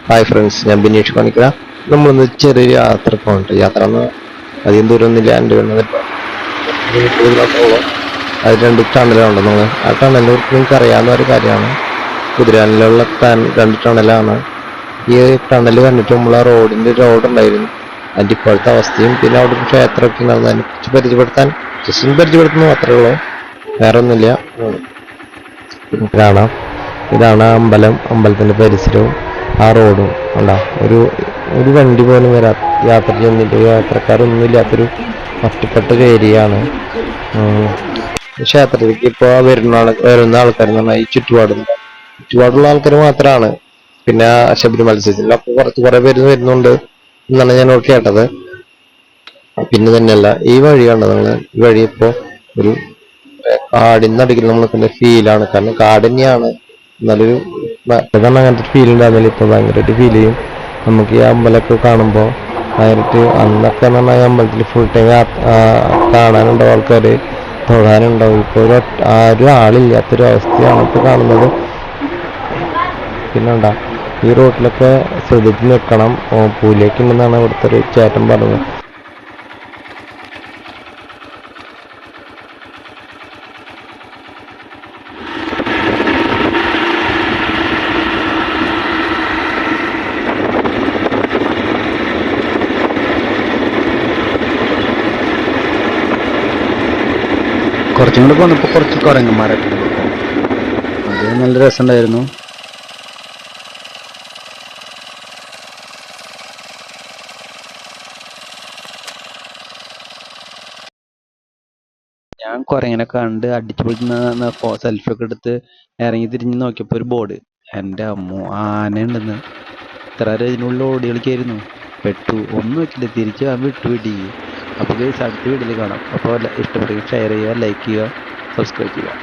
Hi friends, ഞാൻ ബിനീഷ് കാണിക്കുക. നമ്മളൊന്ന് ചെറിയൊരു യാത്ര പോകണ്ട. യാത്ര എന്ന് അധികം ദൂരമൊന്നുമില്ല. എൻ്റെ കിലോമീറ്ററോളം അത് 2 ടണലുണ്ട്. നമ്മൾ ആ ടണലിനെ കുറിച്ച് നിങ്ങൾക്ക് അറിയാവുന്ന ഒരു കാര്യമാണ്. കുതിരാനിലുള്ള 2 ടണലാണ്. ഈ ടണൽ കണ്ടിട്ട് നമ്മൾ ആ റോഡ് ഉണ്ടായിരുന്നു, അതിൻ്റെ ഇപ്പോഴത്തെ അവസ്ഥയും പിന്നെ അവിടെ ഒരു ക്ഷേത്രമൊക്കെ ഉണ്ടായിരുന്നു. അതിനെക്കുറിച്ച് പരിചയപ്പെടുത്തുന്നു മാത്രമേ ഉള്ളൂ, വേറെ ഒന്നുമില്ല. കാണാം, ഇതാണ് അമ്പലത്തിൻ്റെ പരിസരവും ആ റോഡും. ഉണ്ടാ ഒരു ഒരു വണ്ടി പോലും യാത്ര ചെയ്യുന്നില്ല, യാത്രക്കാരൊന്നും ഇല്ലാത്തൊരു ഒറ്റപ്പെട്ട ഏരിയ ആണ്. ക്ഷേത്രത്തിലേക്ക് ഇപ്പോൾ വരുന്ന ആൾക്കാർ എന്ന് പറഞ്ഞാൽ ഈ ചുറ്റുപാടുള്ള ആൾക്കാർ മാത്രമാണ്. പിന്നെ ശബരിമല സീസണിൽ അപ്പോൾ കുറെ പേര് വരുന്നുണ്ട് എന്നാണ് ഞാൻ കേട്ടത്. പിന്നെ തന്നെയല്ല, ഈ വഴി കണ്ടത് നിങ്ങൾ, ഈ വഴി ഇപ്പോൾ ഒരു കാടിനടുക്കിൽ നമ്മൾക്ക് ഫീലാണ്. കാരണം കാട് തന്നെയാണ്, നല്ലൊരു അങ്ങനത്തെ ഫീൽ ഉണ്ടാകുന്നില്ല. ഇപ്പൊ ഭയങ്കരമായിട്ട് ഫീൽ ചെയ്യും നമുക്ക് ഈ അമ്പലമൊക്കെ കാണുമ്പോൾ. ഭയങ്കരമായിട്ട് അന്നൊക്കെ എന്ന് പറഞ്ഞാൽ അമ്പലത്തിൽ ഫുൾ ടൈം കാണാനുണ്ടാവും, ആൾക്കാർ തൊഴാനുണ്ടാവും. ഇപ്പോൾ ആരും ആളില്ലാത്തൊരു അവസ്ഥയാണ് ഇപ്പോൾ കാണുന്നത്. പിന്നെ ഈ റോട്ടിലൊക്കെ ശ്രദ്ധിച്ച് നിൽക്കണം, പൂലേക്ക് ഉണ്ടെന്നാണ് ഇവിടുത്തെ ഒരു ചേട്ടൻ പറഞ്ഞത്. കുറച്ചും കൂടെ പോന്നപ്പോൾ കുറച്ച് കുരങ്ങന്മാരൊക്കെ ഉണ്ട്. അത് നല്ല രസമുണ്ടായിരുന്നു. ഞാൻ കുരങ്ങനെ കണ്ട് അടിച്ചു പൊളിക്കുന്ന സെൽഫി ഒക്കെ എടുത്ത് ഇറങ്ങി തിരിഞ്ഞ് നോക്കിയപ്പോൾ ഒരു ബോർഡ്. എൻ്റെ അമ്മോ, ആന ഉണ്ടെന്ന്. ഇത്ര ഇതിനുള്ളിൽ ഓടി കളിക്കായിരുന്നു. പെട്ടു, ഒന്നും വെച്ചില്ല, തിരിച്ച് വിട്ടു പിടിക്കും. അപ്പോൾ അടുത്ത വീഡിയോയിൽ കാണാം. അപ്പോൾ ഇഷ്ടപ്പെട്ടെങ്കിൽ ഷെയർ ചെയ്യുക, ലൈക്ക് ചെയ്യുക, സബ്സ്ക്രൈബ് ചെയ്യുക.